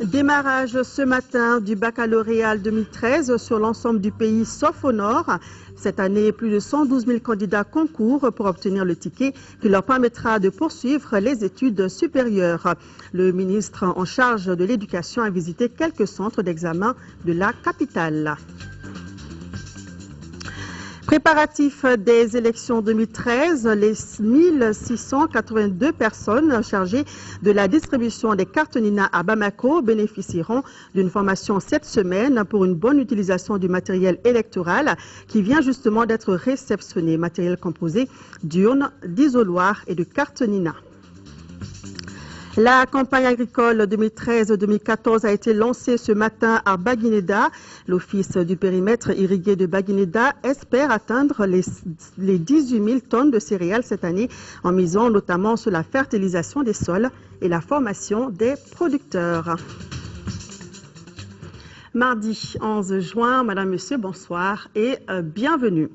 Démarrage ce matin du baccalauréat 2013 sur l'ensemble du pays sauf au nord. Cette année, plus de 112 000 candidats concourent pour obtenir le ticket qui leur permettra de poursuivre les études supérieures. Le ministre en charge de l'éducation a visité quelques centres d'examen de la capitale. Préparatif des élections 2013, les 1682 personnes chargées de la distribution des cartes Nina à Bamako bénéficieront d'une formation cette semaine pour une bonne utilisation du matériel électoral qui vient justement d'être réceptionné, matériel composé d'urnes, d'isoloirs et de cartes Nina. La campagne agricole 2013-2014 a été lancée ce matin à Baguineda. L'office du périmètre irrigué de Baguineda espère atteindre les 18 000 tonnes de céréales cette année en misant notamment sur la fertilisation des sols et la formation des producteurs. Mardi 11 juin, Madame, Monsieur, bonsoir et bienvenue.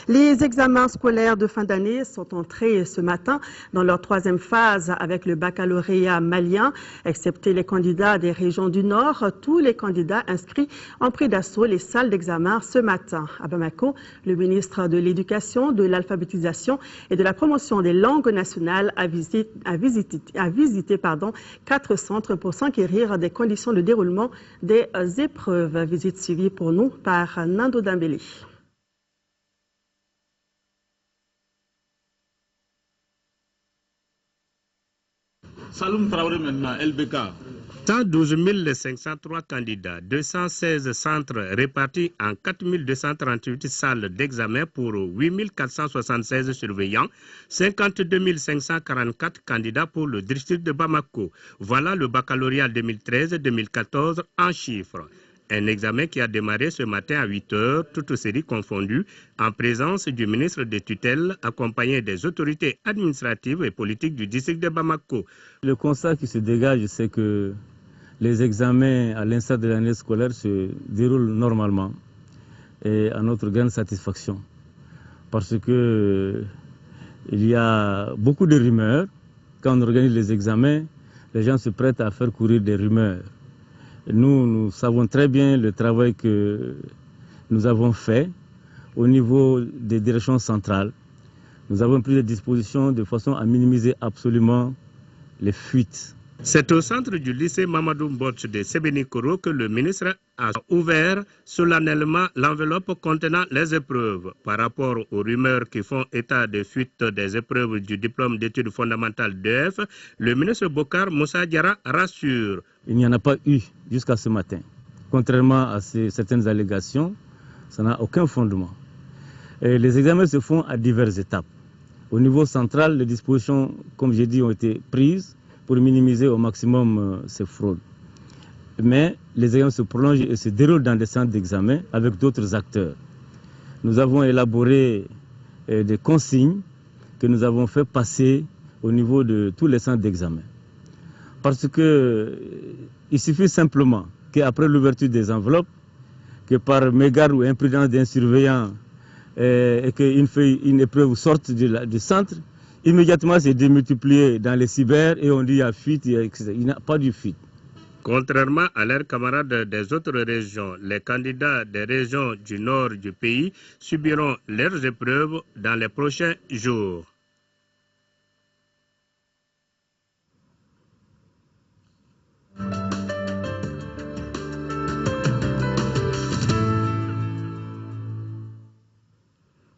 Les examens scolaires de fin d'année sont entrés ce matin dans leur troisième phase avec le baccalauréat malien. Excepté les candidats des régions du Nord, tous les candidats inscrits ont pris d'assaut les salles d'examen ce matin. À Bamako, le ministre de l'Éducation, de l'Alphabétisation et de la Promotion des langues nationales a visité 4 centres pour s'enquérir des conditions de déroulement des épreuves. Visite suivie pour nous par Nando Dambélé. Saloum Traoré maintenant, LBK. 112 503 candidats, 216 centres répartis en 4 238 salles d'examen pour 8 476 surveillants, 52 544 candidats pour le district de Bamako. Voilà le baccalauréat 2013-2014 en chiffres. Un examen qui a démarré ce matin à 8 h, toutes séries confondues, en présence du ministre des tutelles, accompagné des autorités administratives et politiques du district de Bamako. Le constat qui se dégage, c'est que les examens, à l'instar de l'année scolaire, se déroulent normalement et à notre grande satisfaction. Parce que il y a beaucoup de rumeurs. Quand on organise les examens, les gens se prêtent à faire courir des rumeurs. Nous savons très bien le travail que nous avons fait au niveau des directions centrales. Nous avons pris des dispositions de façon à minimiser absolument les fuites. C'est au centre du lycée Mamadou Mbotch de Sébenikoro que le ministre a ouvert solennellement l'enveloppe contenant les épreuves. Par rapport aux rumeurs qui font état de fuite des épreuves du diplôme d'études fondamentales d'EF, le ministre Bokar Moussa Diarra rassure. Il n'y en a pas eu jusqu'à ce matin. Contrairement à certaines allégations, ça n'a aucun fondement. Et les examens se font à diverses étapes. Au niveau central, les dispositions, comme j'ai dit, ont été prises pour minimiser au maximum ces fraudes. Mais les examens se prolongent et se déroulent dans des centres d'examen avec d'autres acteurs. Nous avons élaboré des consignes que nous avons fait passer au niveau de tous les centres d'examen. Parce qu'il suffit simplement qu'après l'ouverture des enveloppes, que par mégarde ou imprudence d'un surveillant et qu'une épreuve sorte du centre, immédiatement c'est démultiplié dans les cyber et on dit il y a fuite, il n'y a pas de fuite. Contrairement à leurs camarades des autres régions, les candidats des régions du nord du pays subiront leurs épreuves dans les prochains jours.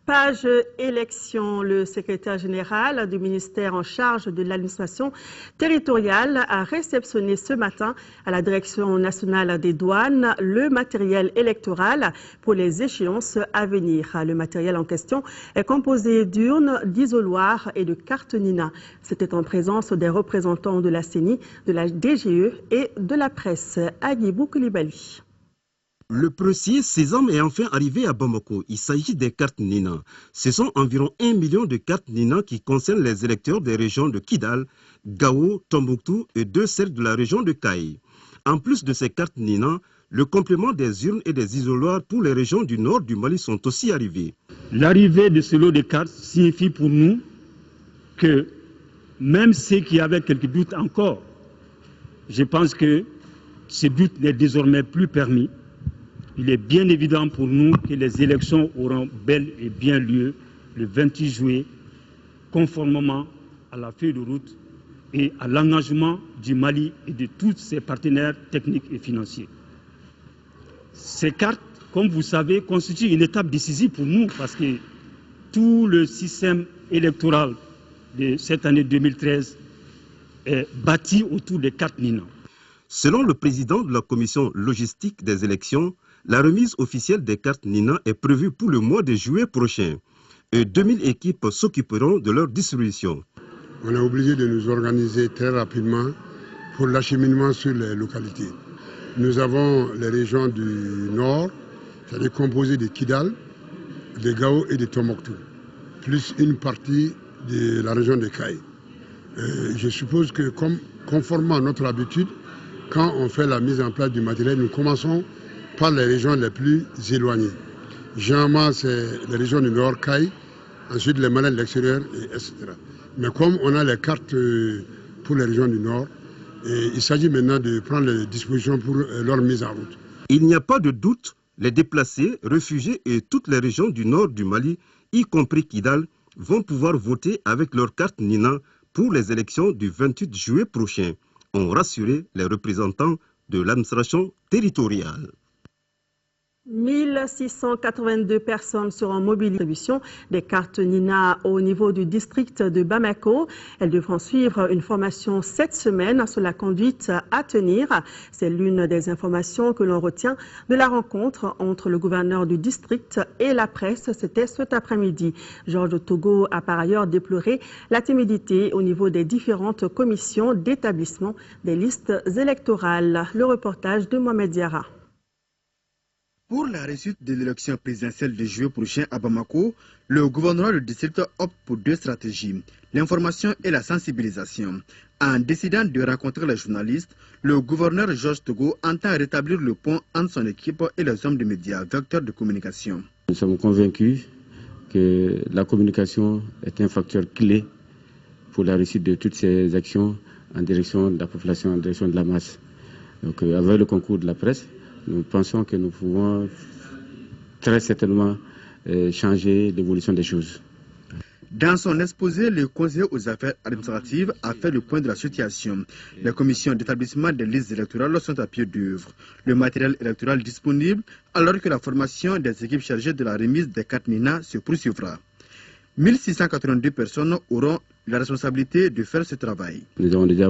Page élection, le secrétaire général du ministère en charge de l'administration territoriale a réceptionné ce matin à la Direction nationale des douanes le matériel électoral pour les échéances à venir. Le matériel en question est composé d'urnes, d'isoloirs et de cartes Nina. C'était en présence des représentants de la CENI, de la DGE et de la presse. Agibou Koulibaly. Le procès Sésame est enfin arrivé à Bamako. Il s'agit des cartes Nina. Ce sont environ 1 million de cartes Nina qui concernent les électeurs des régions de Kidal, Gao, Tombouctou et 2 cercles de la région de Kaï. En plus de ces cartes Nina, le complément des urnes et des isoloirs pour les régions du nord du Mali sont aussi arrivés. L'arrivée de ce lot de cartes signifie pour nous que même ceux qui avaient quelques doutes encore, je pense que ce doute n'est désormais plus permis. Il est bien évident pour nous que les élections auront bel et bien lieu le 28 juillet, conformément à la feuille de route et à l'engagement du Mali et de tous ses partenaires techniques et financiers. Ces cartes, comme vous savez, constituent une étape décisive pour nous parce que tout le système électoral de cette année 2013 est bâti autour des cartes Nina. Selon le président de la commission logistique des élections, la remise officielle des cartes Nina est prévue pour le mois de juillet prochain et 2000 équipes s'occuperont de leur distribution. On est obligé de nous organiser très rapidement pour l'acheminement sur les localités. Nous avons les régions du nord, c'est-à-dire composées de Kidal, de Gao et de Tombouctou, plus une partie de la région de Caille. Je suppose que, conformément à notre habitude, quand on fait la mise en place du matériel, nous commençons par les régions les plus éloignées. Généralement, c'est les régions du nord, Caille, ensuite les Maliens de l'extérieur, etc. Mais comme on a les cartes pour les régions du nord, il s'agit maintenant de prendre les dispositions pour leur mise en route. Il n'y a pas de doute, les déplacés, réfugiés et toutes les régions du nord du Mali, y compris Kidal, vont pouvoir voter avec leur carte Nina pour les élections du 28 juillet prochain, ont rassuré les représentants de l'administration territoriale. 1682 personnes seront mobilisées pour la distribution des cartes Nina au niveau du district de Bamako. Elles devront suivre une formation 7 semaines sur la conduite à tenir. C'est l'une des informations que l'on retient de la rencontre entre le gouverneur du district et la presse. C'était cet après-midi. Georges Togo a par ailleurs déploré la timidité au niveau des différentes commissions d'établissement des listes électorales. Le reportage de Mohamed Diarra. Pour la réussite de l'élection présidentielle de juillet prochain à Bamako, le gouvernement du district opte pour 2 stratégies, l'information et la sensibilisation. En décidant de rencontrer les journalistes, le gouverneur Georges Togo entend rétablir le pont entre son équipe et les hommes de médias, vecteurs de communication. Nous sommes convaincus que la communication est un facteur clé pour la réussite de toutes ces actions en direction de la population, en direction de la masse. Donc, avec le concours de la presse, nous pensons que nous pouvons très certainement changer l'évolution des choses. Dans son exposé, le conseiller aux affaires administratives a fait le point de la situation. Les commissions d'établissement des listes électorales sont à pied d'œuvre. Le matériel électoral disponible, alors que la formation des équipes chargées de la remise des cartes Nina se poursuivra. 1682 personnes auront la responsabilité de faire ce travail. Nous avons déjà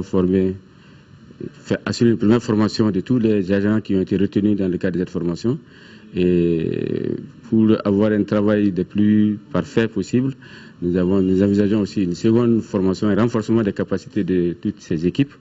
assurer une première formation de tous les agents qui ont été retenus dans le cadre de cette formation. Et pour avoir un travail le plus parfait possible, nous envisageons aussi une seconde formation et renforcement des capacités de toutes ces équipes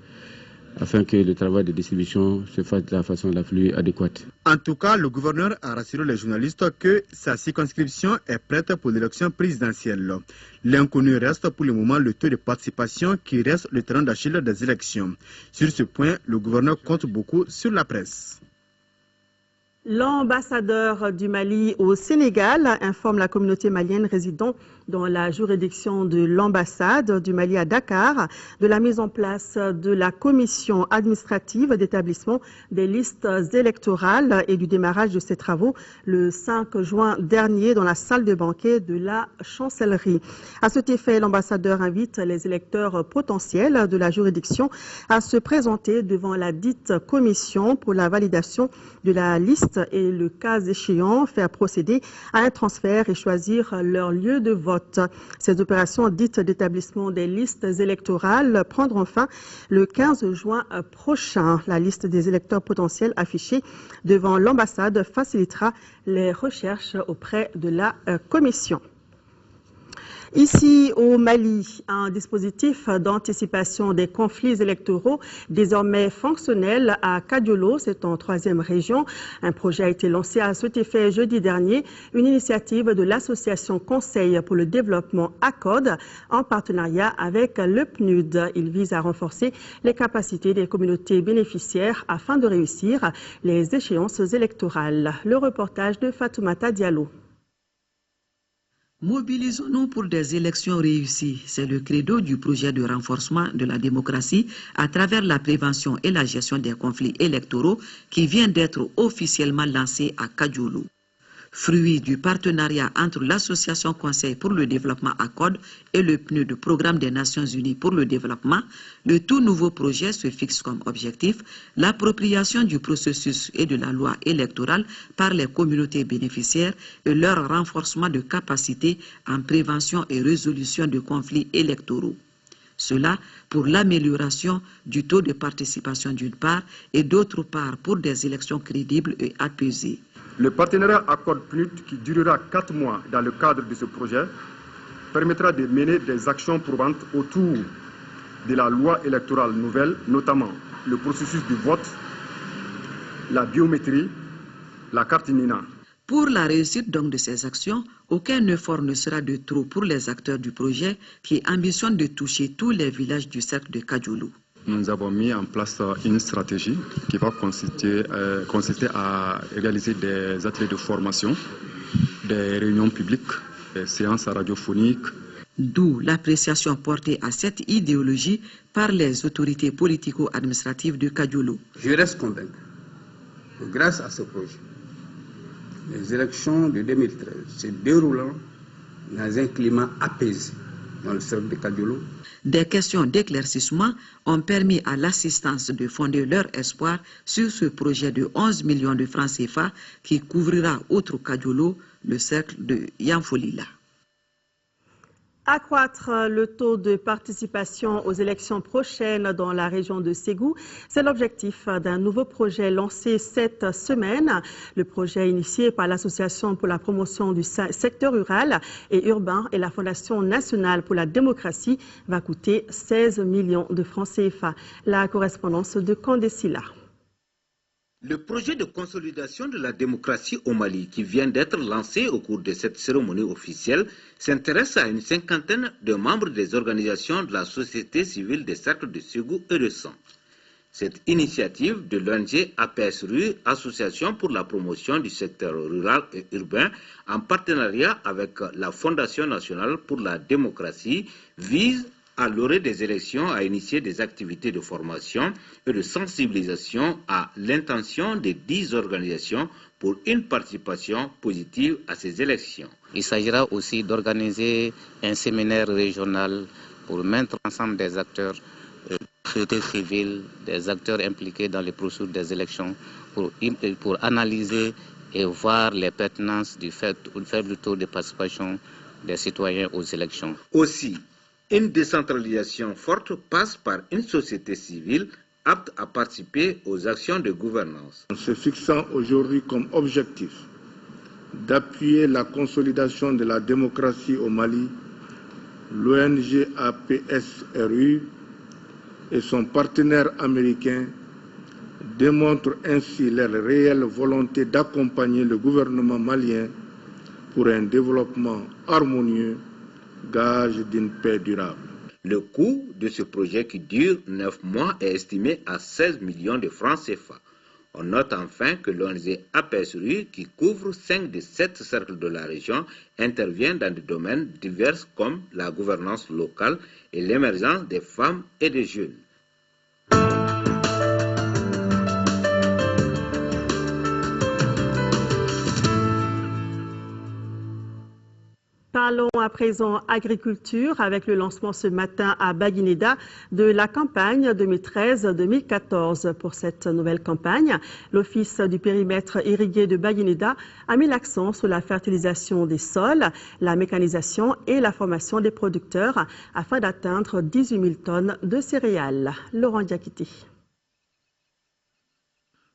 afin que le travail de distribution se fasse de la façon la plus adéquate. En tout cas, le gouverneur a rassuré les journalistes que sa circonscription est prête pour l'élection présidentielle. L'inconnu reste pour le moment le taux de participation qui reste le terrain d'Achille des élections. Sur ce point, le gouverneur compte beaucoup sur la presse. L'ambassadeur du Mali au Sénégal informe la communauté malienne résidant dans la juridiction de l'ambassade du Mali à Dakar de la mise en place de la commission administrative d'établissement des listes électorales et du démarrage de ces travaux le 5 juin dernier dans la salle de banquet de la chancellerie. À cet effet, l'ambassadeur invite les électeurs potentiels de la juridiction à se présenter devant la dite commission pour la validation de la liste et le cas échéant faire procéder à un transfert et choisir leur lieu de vote. Ces opérations dites d'établissement des listes électorales prendront fin le 15 juin prochain. La liste des électeurs potentiels affichés devant l'ambassade facilitera les recherches auprès de la commission. Ici au Mali, un dispositif d'anticipation des conflits électoraux désormais fonctionnel à Kadiolo, c'est en 3e région. Un projet a été lancé à cet effet jeudi dernier, une initiative de l'association Conseil pour le développement ACODE en partenariat avec le PNUD. Il vise à renforcer les capacités des communautés bénéficiaires afin de réussir les échéances électorales. Le reportage de Fatoumata Diallo. Mobilisons-nous pour des élections réussies. C'est le credo du projet de renforcement de la démocratie à travers la prévention et la gestion des conflits électoraux qui vient d'être officiellement lancé à Kadjoulou. Fruit du partenariat entre l'Association Conseil pour le développement ACODE et le PNUD, Programme des Nations Unies pour le développement, le tout nouveau projet se fixe comme objectif l'appropriation du processus et de la loi électorale par les communautés bénéficiaires et leur renforcement de capacités en prévention et résolution de conflits électoraux. Cela pour l'amélioration du taux de participation d'une part et d'autre part pour des élections crédibles et apaisées. Le partenariat ACODE-PNUD, qui durera 4 mois dans le cadre de ce projet, permettra de mener des actions probantes autour de la loi électorale nouvelle, notamment le processus du vote, la biométrie, la carte NINA. Pour la réussite donc de ces actions, aucun effort ne sera de trop pour les acteurs du projet qui ambitionnent de toucher tous les villages du cercle de Kadjoulou. Nous avons mis en place une stratégie qui va consister à réaliser des ateliers de formation, des réunions publiques, des séances radiophoniques. D'où l'appréciation portée à cette idéologie par les autorités politico-administratives de Kadjoulou. Je reste convaincu que grâce à ce projet, les élections de 2013 se déroulant dans un climat apaisé dans le cercle de Kadjoulou. Des questions d'éclaircissement ont permis à l'assistance de fonder leur espoir sur ce projet de 11 millions de francs CFA qui couvrira outre Kadjoulou le cercle de Yanfolila. Accroître le taux de participation aux élections prochaines dans la région de Ségou, c'est l'objectif d'un nouveau projet lancé cette semaine. Le projet initié par l'Association pour la promotion du secteur rural et urbain et la Fondation nationale pour la démocratie va coûter 16 millions de francs CFA. La correspondance de Kandesila. Le projet de consolidation de la démocratie au Mali qui vient d'être lancé au cours de cette cérémonie officielle s'intéresse à une cinquantaine de membres des organisations de la société civile des cercles de Ségou et de San. Cette initiative de l'ONG APSRU, Association pour la promotion du secteur rural et urbain, en partenariat avec la Fondation nationale pour la démocratie, vise à l'orée des élections à initier des activités de formation et de sensibilisation à l'intention des 10 organisations pour une participation positive à ces élections. Il s'agira aussi d'organiser un séminaire régional pour mettre ensemble des acteurs de la société civile, des acteurs impliqués dans les processus des élections pour analyser et voir les pertinences du faible taux de participation des citoyens aux élections. Aussi, une décentralisation forte passe par une société civile apte à participer aux actions de gouvernance. En se fixant aujourd'hui comme objectif d'appuyer la consolidation de la démocratie au Mali, l'ONG APSRU et son partenaire américain démontrent ainsi leur réelle volonté d'accompagner le gouvernement malien pour un développement harmonieux, gage d'une paix durable. Le coût de ce projet qui dure 9 mois est estimé à 16 millions de francs CFA. On note enfin que l'ONG APSRU, qui couvre 5 des 7 cercles de la région, intervient dans des domaines divers comme la gouvernance locale et l'émergence des femmes et des jeunes. Parlons à présent agriculture avec le lancement ce matin à Baguineda de la campagne 2013-2014. Pour cette nouvelle campagne, l'Office du périmètre irrigué de Baguineda a mis l'accent sur la fertilisation des sols, la mécanisation et la formation des producteurs afin d'atteindre 18 000 tonnes de céréales. Laurent Diakité.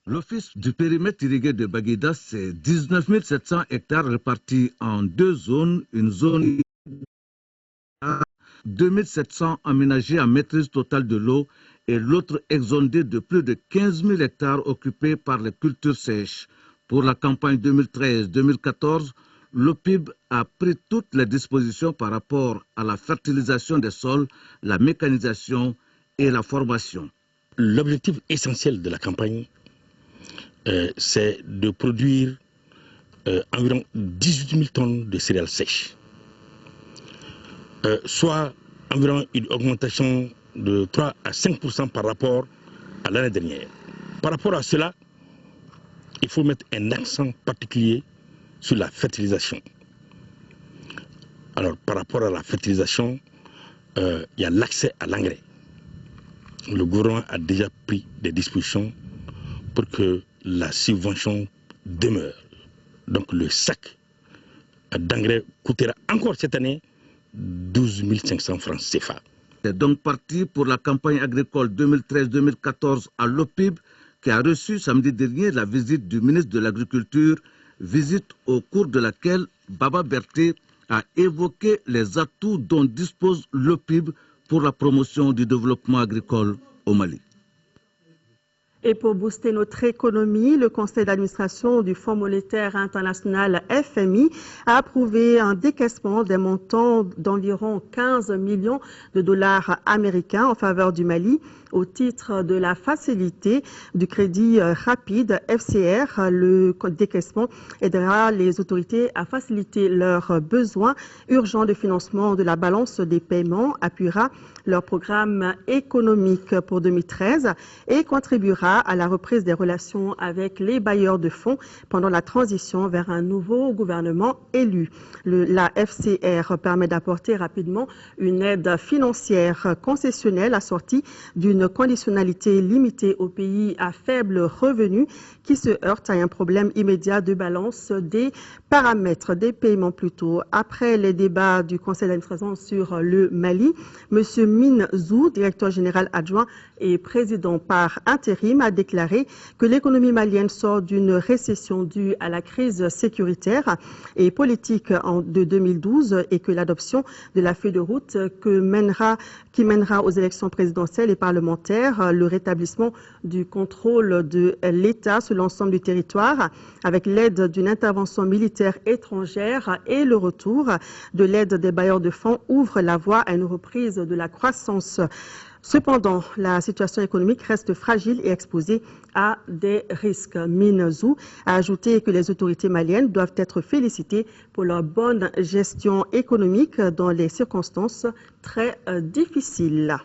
L'Office du périmètre irrigué de Baguineda, c'est 19 700 hectares répartis en 2 zones. Une zone à 2700 aménagée à maîtrise totale de l'eau et l'autre exondée de plus de 15 000 hectares occupés par les cultures sèches. Pour la campagne 2013-2014, l'OPIB a pris toutes les dispositions par rapport à la fertilisation des sols, la mécanisation et la formation. L'objectif essentiel de la campagne, c'est de produire environ 18 000 tonnes de céréales sèches. soit environ une augmentation de 3 à 5% par rapport à l'année dernière. Par rapport à cela, il faut mettre un accent particulier sur la fertilisation. Alors, par rapport à la fertilisation, il y a l'accès à l'engrais. Le gouvernement a déjà pris des dispositions pour que la subvention demeure. Donc, le sac d'engrais coûtera encore cette année 12 500 francs CFA. C'est donc parti pour la campagne agricole 2013-2014 à l'OPIB qui a reçu samedi dernier la visite du ministre de l'Agriculture, visite au cours de laquelle Baba Berté a évoqué les atouts dont dispose l'OPIB pour la promotion du développement agricole au Mali. Et pour booster notre économie, le conseil d'administration du Fonds monétaire international FMI a approuvé un décaissement des montants d'environ 15 millions de dollars américains en faveur du Mali au titre de la facilité du crédit rapide FCR. Le décaissement aidera les autorités à faciliter leurs besoins urgents de financement de la balance des paiements, appuiera leur programme économique pour 2013 et contribuera à la reprise des relations avec les bailleurs de fonds pendant la transition vers un nouveau gouvernement élu. La FCR permet d'apporter rapidement une aide financière concessionnelle assortie d'une conditionnalité limitée aux pays à faible revenu qui se heurtent à un problème immédiat de balance des paramètres des paiements plutôt. Après les débats du conseil d'administration sur le Mali, M. Min Zou, directeur général adjoint et président par intérim, a déclaré que l'économie malienne sort d'une récession due à la crise sécuritaire et politique de 2012 et que l'adoption de la feuille de route qui mènera aux élections présidentielles et parlementaires, le rétablissement du contrôle de l'État sur l'ensemble du territoire avec l'aide d'une intervention militaire étrangère et le retour de l'aide des bailleurs de fonds ouvre la voie à une reprise de la croissance. Cependant, la situation économique reste fragile et exposée à des risques. Min Zou a ajouté que les autorités maliennes doivent être félicitées pour leur bonne gestion économique dans les circonstances très difficiles.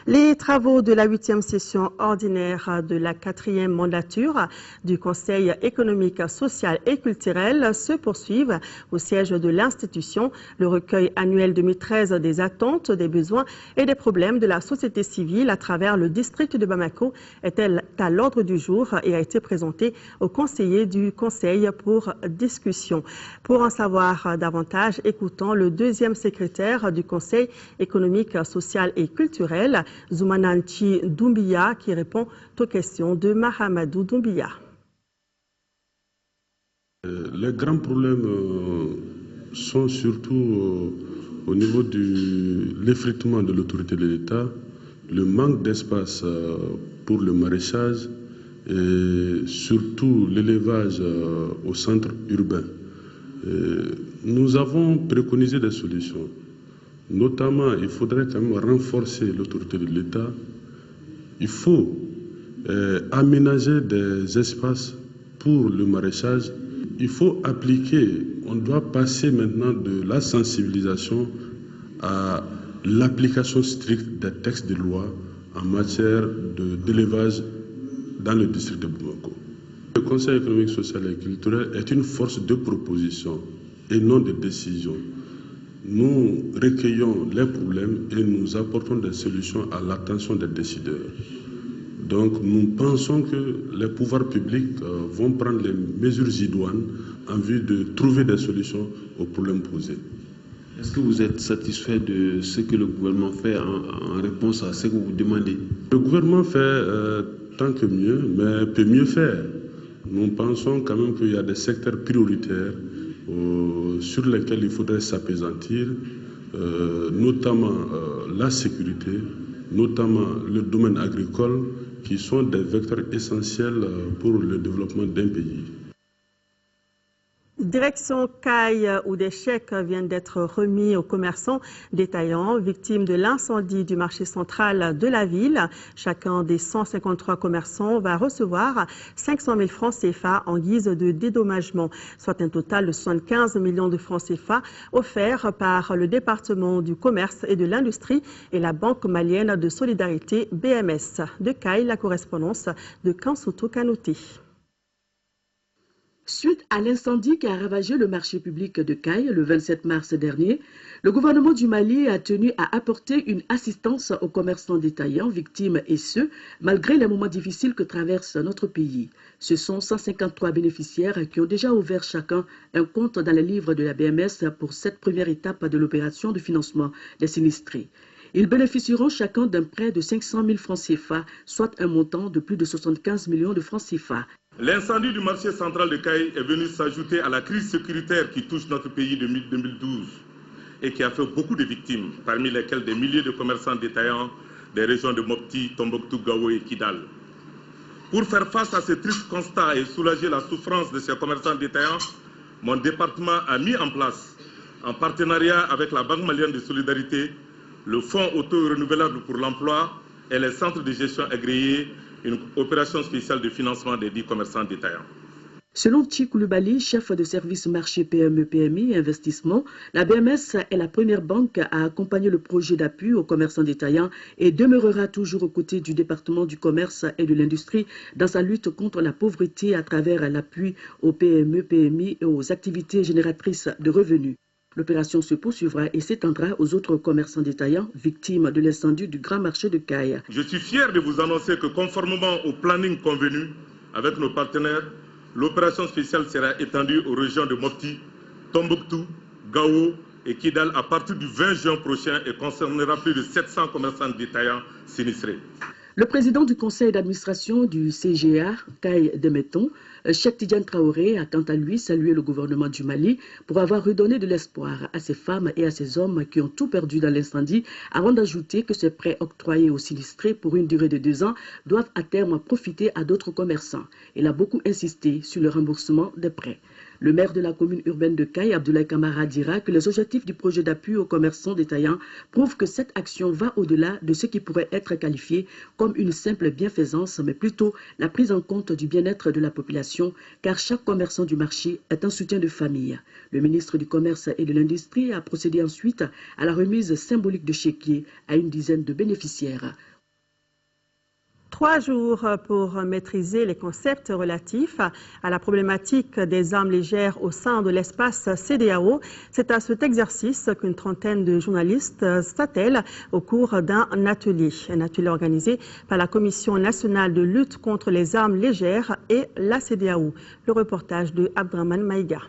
Les travaux de la 8e session ordinaire de la 4e mandature du Conseil économique, social et culturel se poursuivent au siège de l'institution. Le recueil annuel 2013 des attentes, des besoins et des problèmes de la société civile à travers le district de Bamako est à l'ordre du jour et a été présenté aux conseillers du Conseil pour discussion. Pour en savoir davantage, écoutons le deuxième secrétaire du Conseil économique, social et culturel, Zoumananchi Doumbia, qui répond aux questions de Mahamadou Doumbia. Les grands problèmes sont surtout au niveau de l'effritement de l'autorité de l'État, le manque d'espace pour le maraîchage et surtout l'élevage au centre urbain. Nous avons préconisé des solutions. Notamment, il faudrait quand même renforcer l'autorité de l'État. Il faut aménager des espaces pour le maraîchage. Il faut appliquer, on doit passer maintenant de la sensibilisation à l'application stricte des textes de loi en matière d'élevage dans le district de Bamako. Le Conseil économique, social et culturel est une force de proposition et non de décision. Nous recueillons les problèmes et nous apportons des solutions à l'attention des décideurs. Donc nous pensons que les pouvoirs publics vont prendre les mesures idoines en vue de trouver des solutions aux problèmes posés. Est-ce que vous êtes satisfait de ce que le gouvernement fait en réponse à ce que vous demandez? Le gouvernement fait tant que mieux, mais peut mieux faire. Nous pensons quand même qu'il y a des secteurs prioritaires sur lesquels il faudrait s'apaisantir, notamment la sécurité, notamment le domaine agricole, qui sont des vecteurs essentiels pour le développement d'un pays. Direction Caille, où des chèques viennent d'être remis aux commerçants détaillants victimes de l'incendie du marché central de la ville. Chacun des 153 commerçants va recevoir 500 000 francs CFA en guise de dédommagement, soit un total de 75 millions de francs CFA offerts par le département du commerce et de l'industrie et la Banque malienne de solidarité BMS. De Caille, la correspondance de Kansoto Kanouté. Suite à l'incendie qui a ravagé le marché public de Caille le 27 mars dernier, le gouvernement du Mali a tenu à apporter une assistance aux commerçants détaillants victimes et ce, malgré les moments difficiles que traverse notre pays. Ce sont 153 bénéficiaires qui ont déjà ouvert chacun un compte dans les livres de la BMS pour cette première étape de l'opération de financement des sinistrés. Ils bénéficieront chacun d'un prêt de 500 000 francs CFA, soit un montant de plus de 75 millions de francs CFA. L'incendie du marché central de Caille est venu s'ajouter à la crise sécuritaire qui touche notre pays depuis 2012 et qui a fait beaucoup de victimes, parmi lesquelles des milliers de commerçants détaillants des régions de Mopti, Tombouctou, Gao et Kidal. Pour faire face à ce triste constat et soulager la souffrance de ces commerçants détaillants, mon département a mis en place, en partenariat avec la Banque malienne de solidarité, le Fonds auto-renouvelable pour l'emploi et les centres de gestion agréés, une opération spéciale de financement des 10 commerçants détaillants. Selon Tchik Koulibaly, chef de service marché PME, PMI et investissement, la BMS est la première banque à accompagner le projet d'appui aux commerçants détaillants et demeurera toujours aux côtés du département du commerce et de l'industrie dans sa lutte contre la pauvreté à travers l'appui aux PME, PMI et aux activités génératrices de revenus. L'opération se poursuivra et s'étendra aux autres commerçants détaillants victimes de l'incendie du grand marché de Caille. Je suis fier de vous annoncer que conformément au planning convenu avec nos partenaires, l'opération spéciale sera étendue aux régions de Mopti, Tombouctou, Gao et Kidal à partir du 20 juin prochain et concernera plus de 700 commerçants détaillants sinistrés. Le président du conseil d'administration du CGA, Caille Demeton, Cheikh Tidiane Traoré, a quant à lui salué le gouvernement du Mali pour avoir redonné de l'espoir à ces femmes et à ces hommes qui ont tout perdu dans l'incendie, avant d'ajouter que ces prêts octroyés aux sinistrés pour une durée de 2 ans doivent à terme profiter à d'autres commerçants. Il a beaucoup insisté sur le remboursement des prêts. Le maire de la commune urbaine de Caille, Abdoulaye Kamara, dira que les objectifs du projet d'appui aux commerçants détaillants prouvent que cette action va au-delà de ce qui pourrait être qualifié comme une simple bienfaisance, mais plutôt la prise en compte du bien-être de la population, car chaque commerçant du marché est un soutien de famille. Le ministre du Commerce et de l'Industrie a procédé ensuite à la remise symbolique de chéquiers à une dizaine de bénéficiaires. 3 jours pour maîtriser les concepts relatifs à la problématique des armes légères au sein de l'espace CEDEAO. C'est à cet exercice qu'une trentaine de journalistes s'attellent au cours d'un atelier. Un atelier organisé par la Commission nationale de lutte contre les armes légères et la CEDEAO. Le reportage de Abdraman Maïga.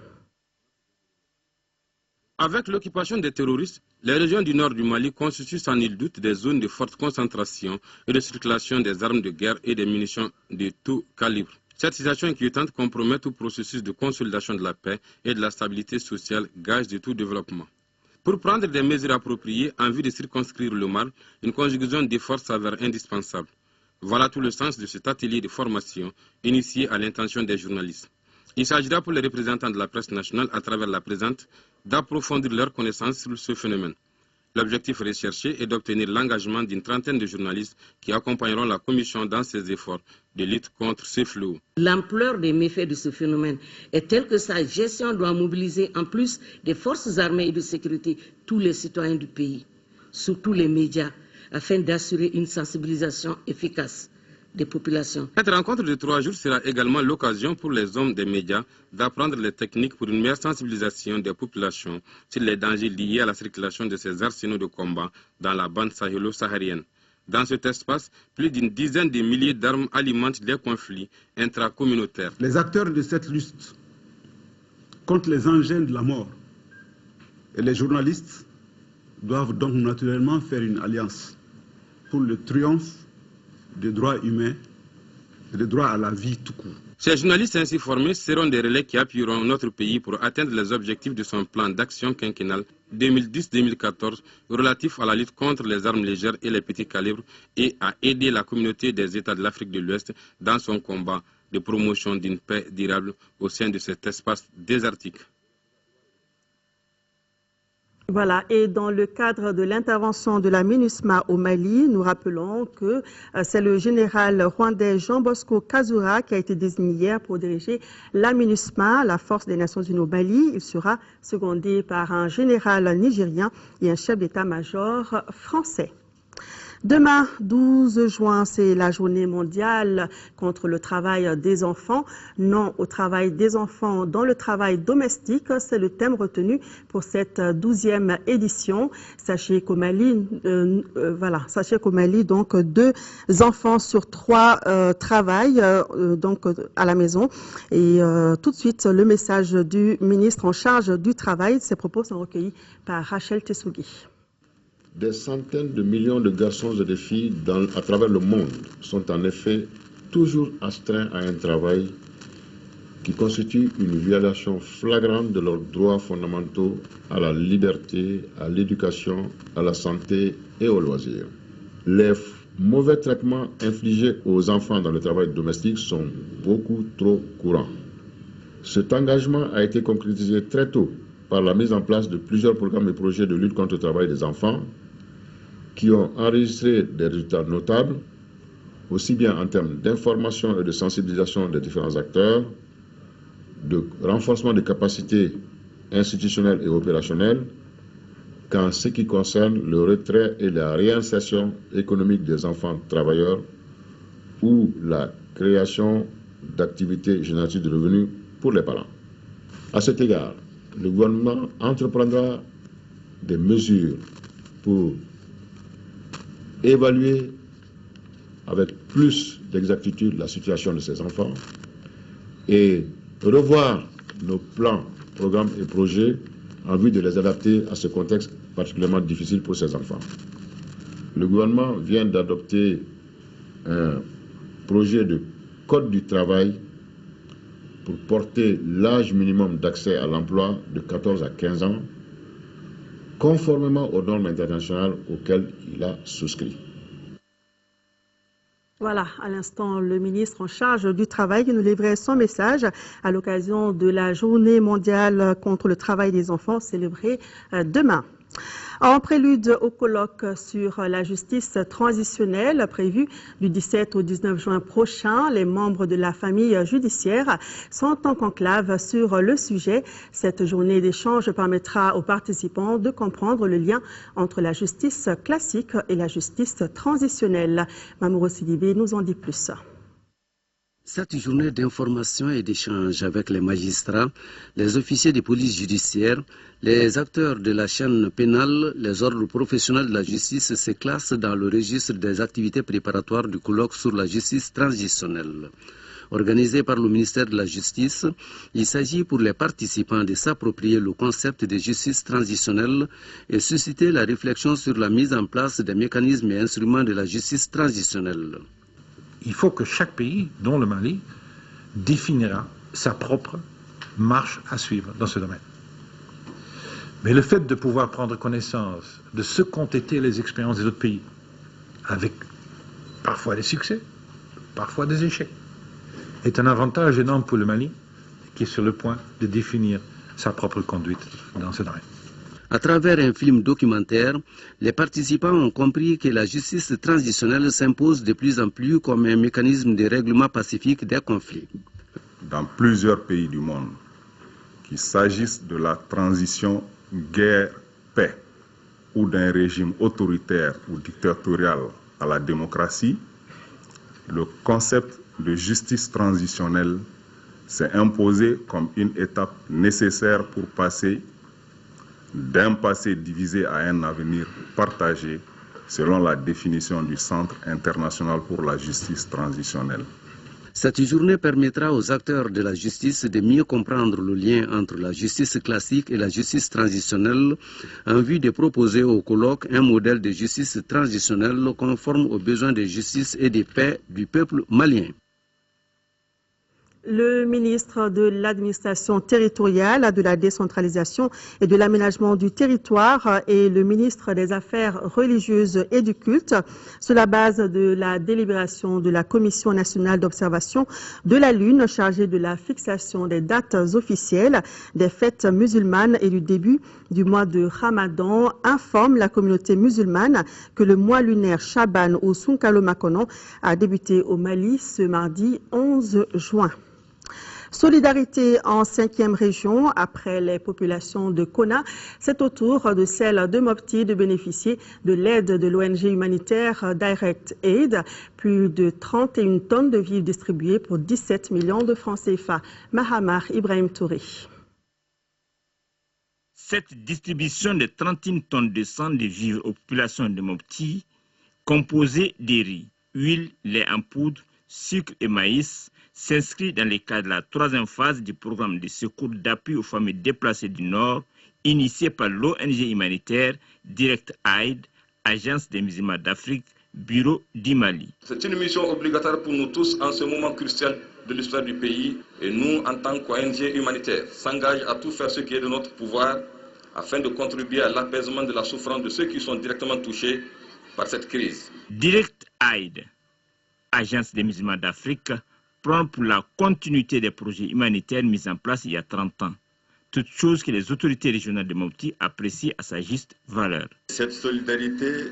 Avec l'occupation des terroristes, les régions du nord du Mali constituent sans nul doute des zones de forte concentration et de circulation des armes de guerre et des munitions de tout calibre. Cette situation inquiétante compromet tout processus de consolidation de la paix et de la stabilité sociale, gage de tout développement. Pour prendre des mesures appropriées en vue de circonscrire le mal, une conjugaison d'efforts s'avère indispensable. Voilà tout le sens de cet atelier de formation initié à l'intention des journalistes. Il s'agira pour les représentants de la presse nationale à travers la présente d'approfondir leurs connaissances sur ce phénomène. L'objectif recherché est d'obtenir l'engagement d'une trentaine de journalistes qui accompagneront la Commission dans ses efforts de lutte contre ces fléaux. L'ampleur des méfaits de ce phénomène est telle que sa gestion doit mobiliser en plus des forces armées et de sécurité tous les citoyens du pays, surtout les médias, afin d'assurer une sensibilisation efficace des populations. Cette rencontre de 3 jours sera également l'occasion pour les hommes des médias d'apprendre les techniques pour une meilleure sensibilisation des populations sur les dangers liés à la circulation de ces arsenaux de combat dans la bande sahélo-saharienne. Dans cet espace, plus d'une dizaine de milliers d'armes alimentent les conflits intracommunautaires. Les acteurs de cette lutte contre les engins de la mort et les journalistes doivent donc naturellement faire une alliance pour le triomphe des droits humains et des droits à la vie tout court. Ces journalistes ainsi formés seront des relais qui appuieront notre pays pour atteindre les objectifs de son plan d'action quinquennal 2010-2014 relatif à la lutte contre les armes légères et les petits calibres et à aider la communauté des États de l'Afrique de l'Ouest dans son combat de promotion d'une paix durable au sein de cet espace désertique. Voilà, et dans le cadre de l'intervention de la MINUSMA au Mali, nous rappelons que c'est le général rwandais Jean Bosco Kazura qui a été désigné hier pour diriger la MINUSMA, la force des Nations Unies au Mali. Il sera secondé par un général nigérien et un chef d'état-major français. Demain, 12 juin, c'est la journée mondiale contre le travail des enfants. Non au travail des enfants dans le travail domestique, c'est le thème retenu pour cette 12e édition. Sachez qu'au Mali, donc 2 enfants sur 3 travaillent donc à la maison. Et tout de suite, le message du ministre en charge du travail. Ces propos sont recueillis par Rachel Tessougui. Des centaines de millions de garçons et de filles à travers le monde sont en effet toujours astreints à un travail qui constitue une violation flagrante de leurs droits fondamentaux à la liberté, à l'éducation, à la santé et aux loisirs. Les mauvais traitements infligés aux enfants dans le travail domestique sont beaucoup trop courants. Cet engagement a été concrétisé très tôt par la mise en place de plusieurs programmes et projets de lutte contre le travail des enfants qui ont enregistré des résultats notables, aussi bien en termes d'information et de sensibilisation des différents acteurs, de renforcement des capacités institutionnelles et opérationnelles, qu'en ce qui concerne le retrait et la réinsertion économique des enfants travailleurs ou la création d'activités génératives de revenus pour les parents. À cet égard, le gouvernement entreprendra des mesures pour évaluer avec plus d'exactitude la situation de ces enfants et revoir nos plans, programmes et projets en vue de les adapter à ce contexte particulièrement difficile pour ces enfants. Le gouvernement vient d'adopter un projet de code du travail pour porter l'âge minimum d'accès à l'emploi de 14 à 15 ans, conformément aux normes internationales auxquelles il a souscrit. Voilà, à l'instant, le ministre en charge du travail qui nous livrait son message à l'occasion de la journée mondiale contre le travail des enfants célébrée demain. En prélude au colloque sur la justice transitionnelle prévu du 17 au 19 juin prochain, les membres de la famille judiciaire sont en conclave sur le sujet. Cette journée d'échange permettra aux participants de comprendre le lien entre la justice classique et la justice transitionnelle. Mamouro Sidibé nous en dit plus. Cette journée d'information et d'échange avec les magistrats, les officiers de police judiciaire, les acteurs de la chaîne pénale, les ordres professionnels de la justice se classent dans le registre des activités préparatoires du colloque sur la justice transitionnelle. Organisé par le ministère de la Justice, il s'agit pour les participants de s'approprier le concept de justice transitionnelle et susciter la réflexion sur la mise en place des mécanismes et instruments de la justice transitionnelle. Il faut que chaque pays, dont le Mali, définira sa propre marche à suivre dans ce domaine. Mais le fait de pouvoir prendre connaissance de ce qu'ont été les expériences des autres pays, avec parfois des succès, parfois des échecs, est un avantage énorme pour le Mali, qui est sur le point de définir sa propre conduite dans ce domaine. À travers un film documentaire, les participants ont compris que la justice transitionnelle s'impose de plus en plus comme un mécanisme de règlement pacifique des conflits. Dans plusieurs pays du monde, qu'il s'agisse de la transition guerre-paix ou d'un régime autoritaire ou dictatorial à la démocratie, le concept de justice transitionnelle s'est imposé comme une étape nécessaire pour passer d'un passé divisé à un avenir partagé selon la définition du Centre international pour la justice transitionnelle. Cette journée permettra aux acteurs de la justice de mieux comprendre le lien entre la justice classique et la justice transitionnelle en vue de proposer au colloque un modèle de justice transitionnelle conforme aux besoins de justice et de paix du peuple malien. Le ministre de l'administration territoriale, de la décentralisation et de l'aménagement du territoire et le ministre des Affaires religieuses et du culte, sur la base de la délibération de la Commission nationale d'observation de la Lune chargée de la fixation des dates officielles des fêtes musulmanes et du début du mois de Ramadan, informe la communauté musulmane que le mois lunaire Chaban ou Sunkalo Makono a débuté au Mali ce mardi 11 juin. Solidarité en 5e région, après les populations de Kona, c'est au tour de celle de Mopti de bénéficier de l'aide de l'ONG humanitaire Direct Aid. Plus de 31 tonnes de vivres distribuées pour 17 millions de francs CFA. Mahamar Ibrahim Touré. Cette distribution de 31 tonnes de sang de vivres aux populations de Mopti, composée de riz, huile, lait en poudre, sucre et maïs, s'inscrit dans le cadre de la 3e phase du programme de secours d'appui aux familles déplacées du Nord, initié par l'ONG humanitaire Direct Aid, Agence des musulmans d'Afrique, Bureau du Mali. C'est une mission obligatoire pour nous tous en ce moment crucial de l'histoire du pays et nous, en tant qu'ONG humanitaire, s'engagent à tout faire ce qui est de notre pouvoir afin de contribuer à l'apaisement de la souffrance de ceux qui sont directement touchés par cette crise. Direct Aid, Agence des musulmans d'Afrique, prend pour la continuité des projets humanitaires mis en place il y a 30 ans. Toute chose que les autorités régionales de Mopti apprécient à sa juste valeur. Cette solidarité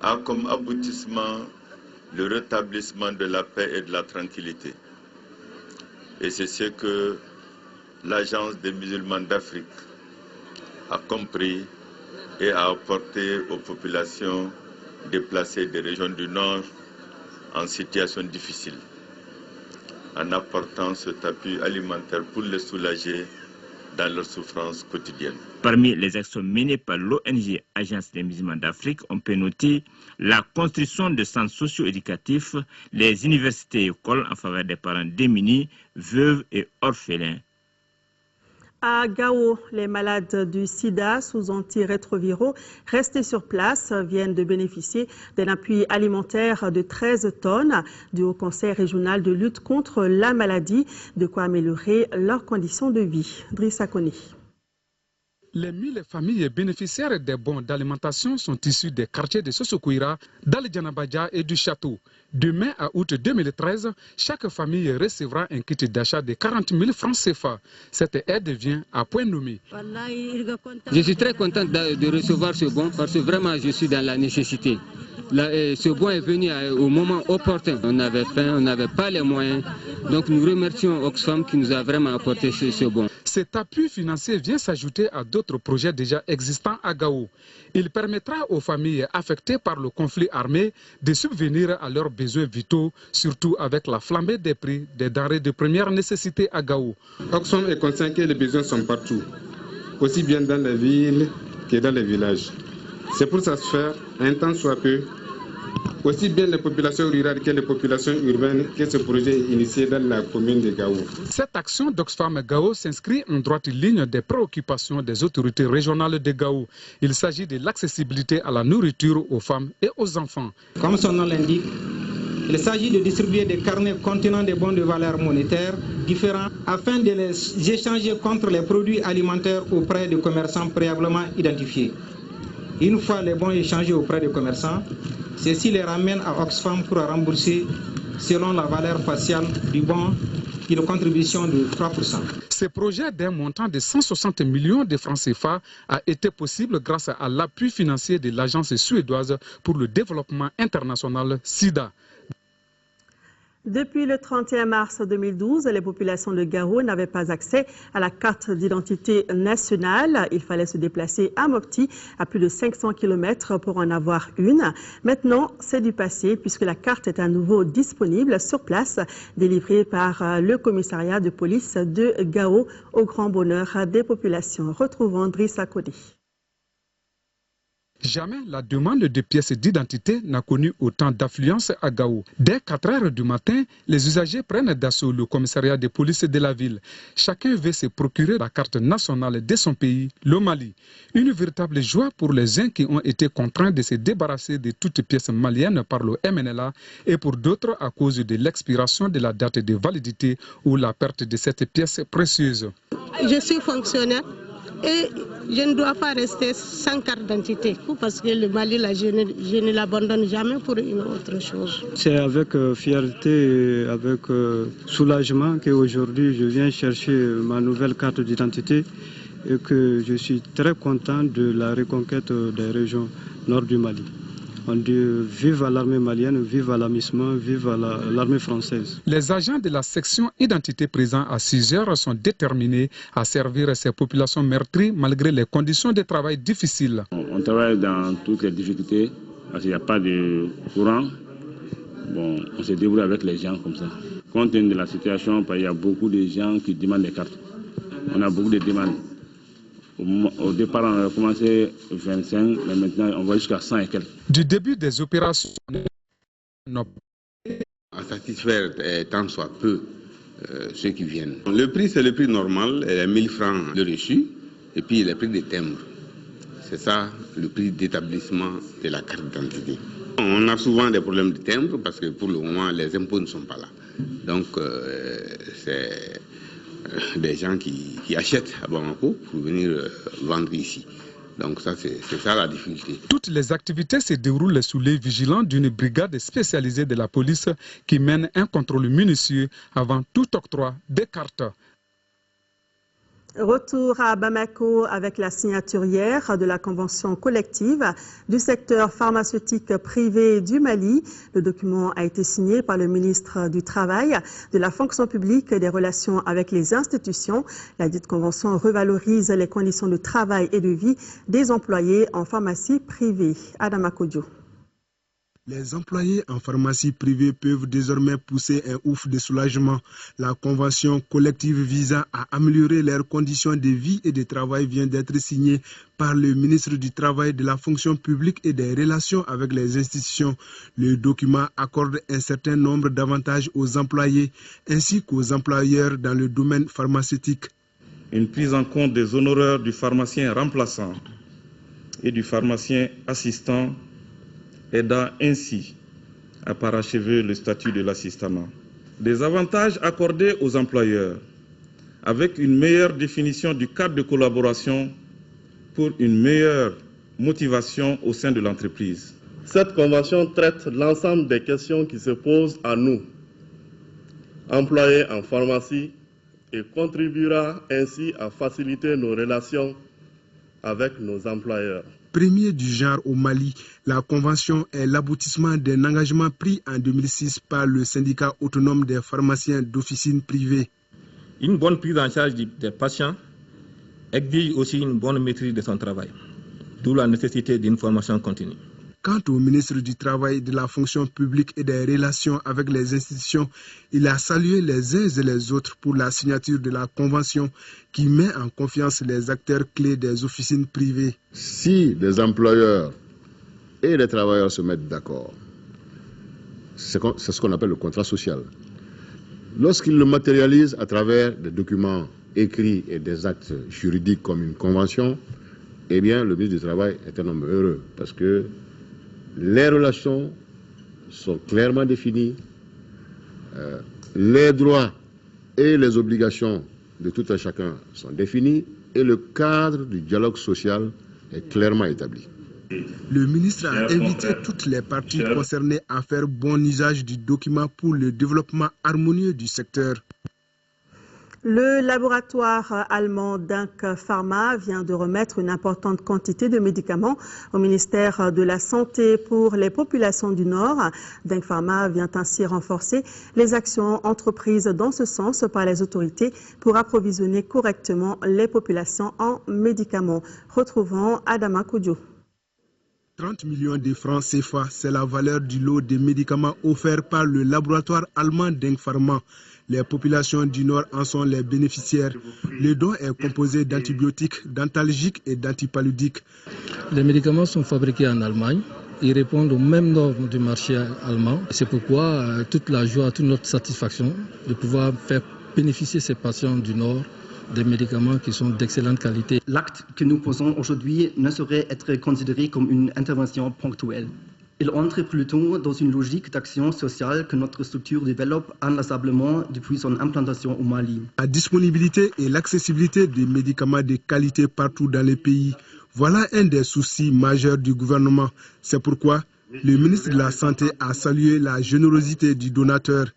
a comme aboutissement le rétablissement de la paix et de la tranquillité. Et c'est ce que l'Agence des musulmans d'Afrique a compris et a apporté aux populations déplacées des régions du Nord en situation difficile, en apportant cet appui alimentaire pour les soulager dans leurs souffrances quotidiennes. Parmi les actions menées par l'ONG Agence des musulmans d'Afrique, on peut noter la construction de centres socio-éducatifs, les universités et écoles en faveur des parents démunis, veuves et orphelins. À Gao, les malades du sida sous antirétroviraux restés sur place viennent de bénéficier d'un appui alimentaire de 13 tonnes du Haut Conseil régional de lutte contre la maladie, de quoi améliorer leurs conditions de vie. Drissa Koni. Les 1000 familles bénéficiaires des bons d'alimentation sont issues des quartiers de Sosokouira, d'Al-Djanabadja et du Château. De mai à août 2013, chaque famille recevra un kit d'achat de 40 000 francs CFA. Cette aide vient à point nommé. Je suis très content de recevoir ce bon parce que vraiment je suis dans la nécessité. Ce bon est venu au moment opportun. On avait faim, on n'avait pas les moyens. Donc nous remercions Oxfam qui nous a vraiment apporté ce bon. Cet appui financier vient s'ajouter à d'autres projets déjà existants à Gao. Il permettra aux familles affectées par le conflit armé de subvenir à leurs besoins vitaux, surtout avec la flambée des prix des denrées de première nécessité à Gao. Oxfam est conscient que les besoins sont partout, aussi bien dans les villes que dans les villages. C'est pour satisfaire un temps soit peu aussi bien les populations rurales que les populations urbaines que ce projet est initié dans la commune de Gao. Cette action d'Oxfam Gao s'inscrit en droite ligne des préoccupations des autorités régionales de Gao. Il s'agit de l'accessibilité à la nourriture aux femmes et aux enfants. Comme son nom l'indique, il s'agit de distribuer des carnets contenant des bons de valeur monétaire différents afin de les échanger contre les produits alimentaires auprès de commerçants préalablement identifiés. Une fois les bons échangés auprès des commerçants, ceux-ci les ramènent à Oxfam pour rembourser selon la valeur faciale du bon une contribution de 3%. Ce projet d'un montant de 160 millions de francs CFA a été possible grâce à l'appui financier de l'agence suédoise pour le développement international SIDA. Depuis le 31 mars 2012, les populations de Gao n'avaient pas accès à la carte d'identité nationale. Il fallait se déplacer à Mopti, à plus de 500 km pour en avoir une. Maintenant, c'est du passé puisque la carte est à nouveau disponible sur place, délivrée par le commissariat de police de Gao au grand bonheur des populations. Retrouvons Drissa Kodi. Jamais la demande de pièces d'identité n'a connu autant d'affluence à Gao. Dès 4 heures du matin, les usagers prennent d'assaut le commissariat de police de la ville. Chacun veut se procurer la carte nationale de son pays, le Mali. Une véritable joie pour les uns qui ont été contraints de se débarrasser de toutes pièces maliennes par le MNLA et pour d'autres à cause de l'expiration de la date de validité ou la perte de cette pièce précieuse. Je suis fonctionnaire. Et je ne dois pas rester sans carte d'identité parce que le Mali, là, je ne l'abandonne jamais pour une autre chose. C'est avec fierté et avec soulagement qu'aujourd'hui je viens chercher ma nouvelle carte d'identité et que je suis très content de la reconquête des régions nord du Mali. On dit vive à l'armée malienne, vive à l'AMISMA, vive à l'armée française. Les agents de la section identité présents à 6 heures sont déterminés à servir ces populations meurtries malgré les conditions de travail difficiles. On travaille dans toutes les difficultés parce qu'il n'y a pas de courant. Bon, on se débrouille avec les gens comme ça. Compte tenu de la situation, il y a beaucoup de gens qui demandent des cartes. On a beaucoup de demandes. Au départ, on a commencé 25, mais maintenant on va jusqu'à 100 et quelques. Du début des opérations, à satisfaire tant soit peu ceux qui viennent. Le prix, c'est le prix normal, 1000 francs le reçu, et puis le prix des timbres. C'est ça le prix d'établissement de la carte d'identité. On a souvent des problèmes de timbres parce que pour le moment, les impôts ne sont pas là. Donc, c'est des gens qui achètent à Bamako pour venir vendre ici. Donc ça, c'est ça la difficulté. Toutes les activités se déroulent sous l'œil vigilant d'une brigade spécialisée de la police qui mène un contrôle minutieux avant tout octroi des cartes. Retour à Bamako avec la signature hier de la convention collective du secteur pharmaceutique privé du Mali. Le document a été signé par le ministre du Travail, de la fonction publique et des relations avec les institutions. La dite convention revalorise les conditions de travail et de vie des employés en pharmacie privée. Adama Kodjo. Les employés en pharmacie privée peuvent désormais pousser un ouf de soulagement. La convention collective visant à améliorer leurs conditions de vie et de travail vient d'être signée par le ministre du Travail, de la fonction publique et des relations avec les institutions. Le document accorde un certain nombre d'avantages aux employés ainsi qu'aux employeurs dans le domaine pharmaceutique. Une prise en compte des honoraires du pharmacien remplaçant et du pharmacien assistant, aidant ainsi à parachever le statut de l'assistanat. Des avantages accordés aux employeurs, avec une meilleure définition du cadre de collaboration pour une meilleure motivation au sein de l'entreprise. Cette convention traite l'ensemble des questions qui se posent à nous, employés en pharmacie, et contribuera ainsi à faciliter nos relations avec nos employeurs. Premier du genre au Mali, la convention est l'aboutissement d'un engagement pris en 2006 par le syndicat autonome des pharmaciens d'officine privée. Une bonne prise en charge des patients exige aussi une bonne maîtrise de son travail, d'où la nécessité d'une formation continue. Quant au ministre du Travail, de la fonction publique et des relations avec les institutions, il a salué les uns et les autres pour la signature de la convention qui met en confiance les acteurs clés des officines privées. Si les employeurs et les travailleurs se mettent d'accord, c'est ce qu'on appelle le contrat social. Lorsqu'ils le matérialisent à travers des documents écrits et des actes juridiques comme une convention, eh bien le ministre du Travail est un homme heureux parce que les relations sont clairement définies, les droits et les obligations de tout un chacun sont définis et le cadre du dialogue social est clairement établi. Le ministre a invité toutes les parties concernées à faire bon usage du document pour le développement harmonieux du secteur. Le laboratoire allemand Dunk Pharma vient de remettre une importante quantité de médicaments au ministère de la Santé pour les populations du Nord. Dunk Pharma vient ainsi renforcer les actions entreprises dans ce sens par les autorités pour approvisionner correctement les populations en médicaments. Retrouvons Adama Kodjo. 30 millions de francs CFA, c'est la valeur du lot de médicaments offerts par le laboratoire allemand Dengpharma. Les populations du Nord en sont les bénéficiaires. Le don est composé d'antibiotiques, d'antalgiques et d'antipaludiques. Les médicaments sont fabriqués en Allemagne. Ils répondent aux mêmes normes du marché allemand. C'est pourquoi toute la joie, toute notre satisfaction de pouvoir faire bénéficier ces patients du Nord des médicaments qui sont d'excellente qualité. L'acte que nous posons aujourd'hui ne saurait être considéré comme une intervention ponctuelle. Il entre plutôt dans une logique d'action sociale que notre structure développe inlassablement depuis son implantation au Mali. La disponibilité et l'accessibilité des médicaments de qualité partout dans le pays, voilà un des soucis majeurs du gouvernement. C'est pourquoi le ministre de la Santé a salué la générosité du donateur.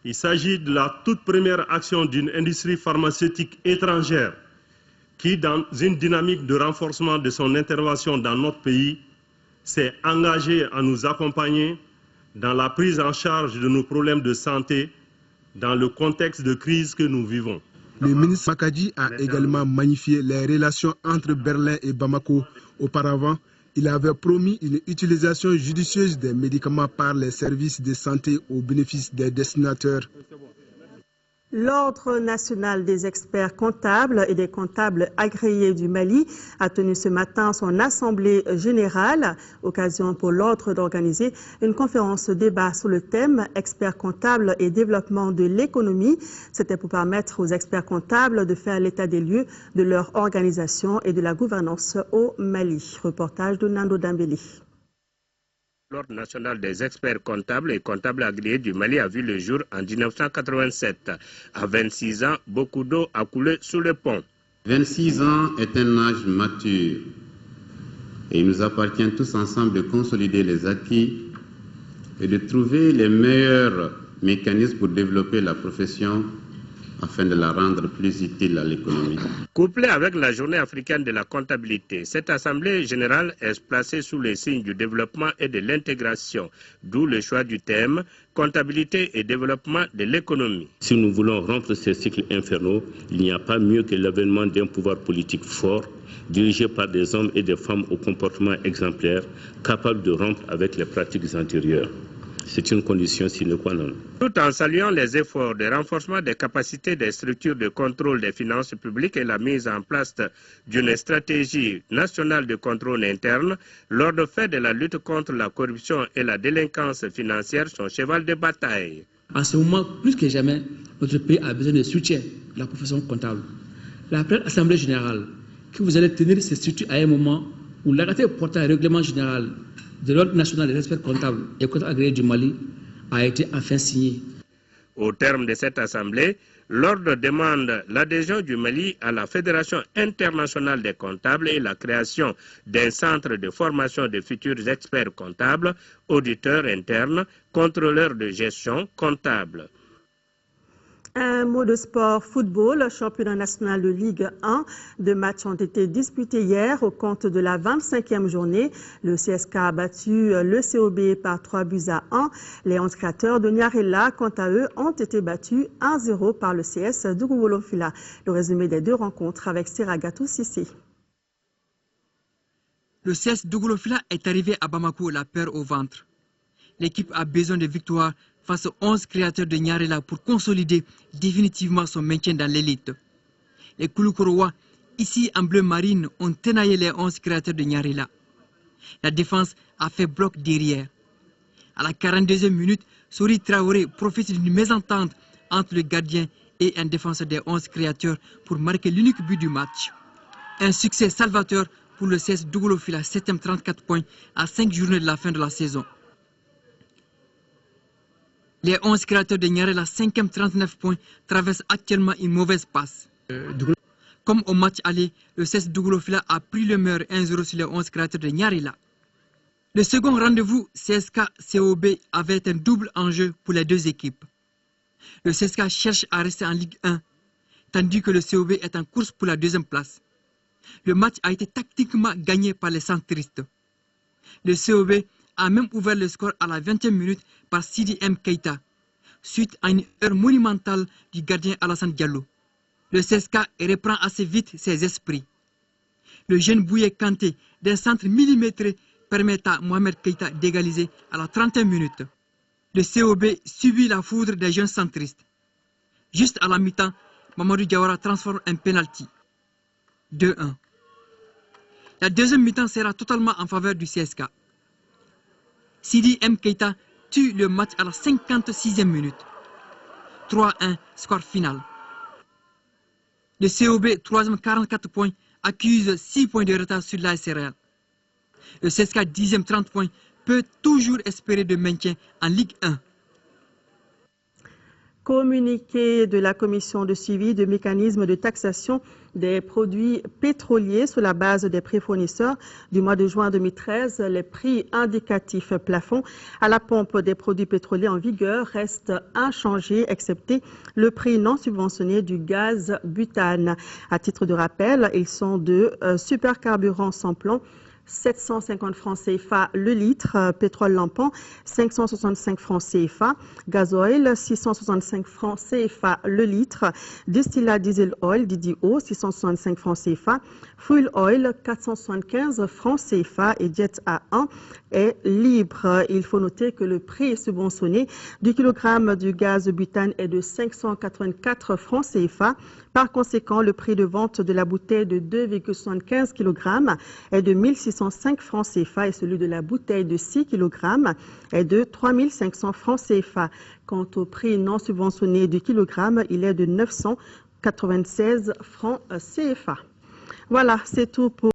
Il s'agit de la toute première action d'une industrie pharmaceutique étrangère qui, dans une dynamique de renforcement de son intervention dans notre pays, s'est engagée à nous accompagner dans la prise en charge de nos problèmes de santé dans le contexte de crise que nous vivons. Le ministre Makadji a également magnifié les relations entre Berlin et Bamako. Auparavant, il avait promis une utilisation judicieuse des médicaments par les services de santé au bénéfice des destinataires. L'Ordre national des experts comptables et des comptables agréés du Mali a tenu ce matin son assemblée générale, occasion pour l'Ordre d'organiser une conférence débat sur le thème « Experts comptables et développement de l'économie ». C'était pour permettre aux experts comptables de faire l'état des lieux de leur organisation et de la gouvernance au Mali. Reportage de Nando Dambeli. L'Ordre national des experts comptables et comptables agréés du Mali a vu le jour en 1987. À 26 ans, beaucoup d'eau a coulé sous le pont. 26 ans est un âge mature et il nous appartient tous ensemble de consolider les acquis et de trouver les meilleurs mécanismes pour développer la profession afin de la rendre plus utile à l'économie. Couplée avec la journée africaine de la comptabilité, cette assemblée générale est placée sous les signes du développement et de l'intégration, d'où le choix du thème « Comptabilité et développement de l'économie ». Si nous voulons rompre ces cycles infernaux, il n'y a pas mieux que l'avènement d'un pouvoir politique fort, dirigé par des hommes et des femmes au comportement exemplaire, capables de rompre avec les pratiques antérieures. C'est une condition sine qua non. Tout en saluant les efforts de renforcement des capacités des structures de contrôle des finances publiques et la mise en place d'une stratégie nationale de contrôle interne, l'Ordre fait de la lutte contre la corruption et la délinquance financière son cheval de bataille. En ce moment, plus que jamais, notre pays a besoin de soutien de la profession comptable. La première assemblée générale, que vous allez tenir ces structures à un moment où l'arrêté portant un règlement général de l'Ordre national des experts comptables et comptables agréés du Mali a été enfin signé. Au terme de cette assemblée, l'Ordre demande l'adhésion du Mali à la Fédération internationale des comptables et la création d'un centre de formation de futurs experts comptables, auditeurs internes, contrôleurs de gestion comptable. Un mot de sport football, championnat national de Ligue 1. 2 matchs ont été disputés hier au compte de la 25e journée. Le CSK a battu le COB par 3-1. Les 11 créateurs de Nyarela, quant à eux, ont été battus 1-0 par le CS Dougoulofila. Le résumé des deux rencontres avec Siragatou Sissi. Le CS Dougoulofila est arrivé à Bamako la peur au ventre. L'équipe a besoin de victoires face aux 11 créateurs de Nyarela pour consolider définitivement son maintien dans l'élite. Les Kouloukoroa, ici en bleu marine, ont tenaillé les 11 créateurs de Nyarela. La défense a fait bloc derrière. À la 42e minute, Sori Traoré profite d'une mésentente entre le gardien et un défenseur des 11 créateurs pour marquer l'unique but du match. Un succès salvateur pour le CS Dougoulofila, 7e 34 points à 5 journées de la fin de la saison. Les 11 créateurs de Nyarela, 5e 39 points, traversent actuellement une mauvaise passe. Comme au match aller, le CS Dougoulofila a pris le meilleur 1-0 sur les 11 créateurs de Nyarela. Le second rendez-vous CSK-COB avait un double enjeu pour les deux équipes. Le CSK cherche à rester en Ligue 1, tandis que le COB est en course pour la 2e place. Le match a été tactiquement gagné par les centristes. Le COB a même ouvert le score à la 20e minute par Sidi M. Keita, suite à une heure monumentale du gardien Alassane Diallo. Le CSK reprend assez vite ses esprits. Le jeune Bouye Kanté, d'un centre millimétré, permet à Mohamed Keïta d'égaliser à la 31e minute. Le COB subit la foudre des jeunes centristes. Juste à la mi-temps, Mamadou Diawara transforme un penalty. 2-1. La deuxième mi-temps sera totalement en faveur du CSK. Sidi M. Keïta tue le match à la 56e minute. 3-1, score final. Le COB, 3e 44 points, accuse 6 points de retard sur l'AS Real. Le CSK, 10e 30 points, peut toujours espérer de maintien en Ligue 1. Communiqué de la commission de suivi de mécanismes de taxation des produits pétroliers sur la base des prix fournisseurs du mois de juin 2013, les prix indicatifs plafond à la pompe des produits pétroliers en vigueur restent inchangés, excepté le prix non subventionné du gaz butane. À titre de rappel, ils sont de supercarburant sans plomb, 750 francs CFA le litre, pétrole lampant 565 francs CFA, gasoil 665 francs CFA le litre, distillat diesel oil DDO 665 francs CFA, fuel oil 475 francs CFA et jet A1 est libre. Il faut noter que le prix subventionné du kilogramme du gaz butane est de 584 francs CFA. Par conséquent, le prix de vente de la bouteille de 2,75 kg est de 1605 francs CFA et celui de la bouteille de 6 kg est de 3500 francs CFA. Quant au prix non subventionné du kilogramme, il est de 996 francs CFA. Voilà, c'est tout pour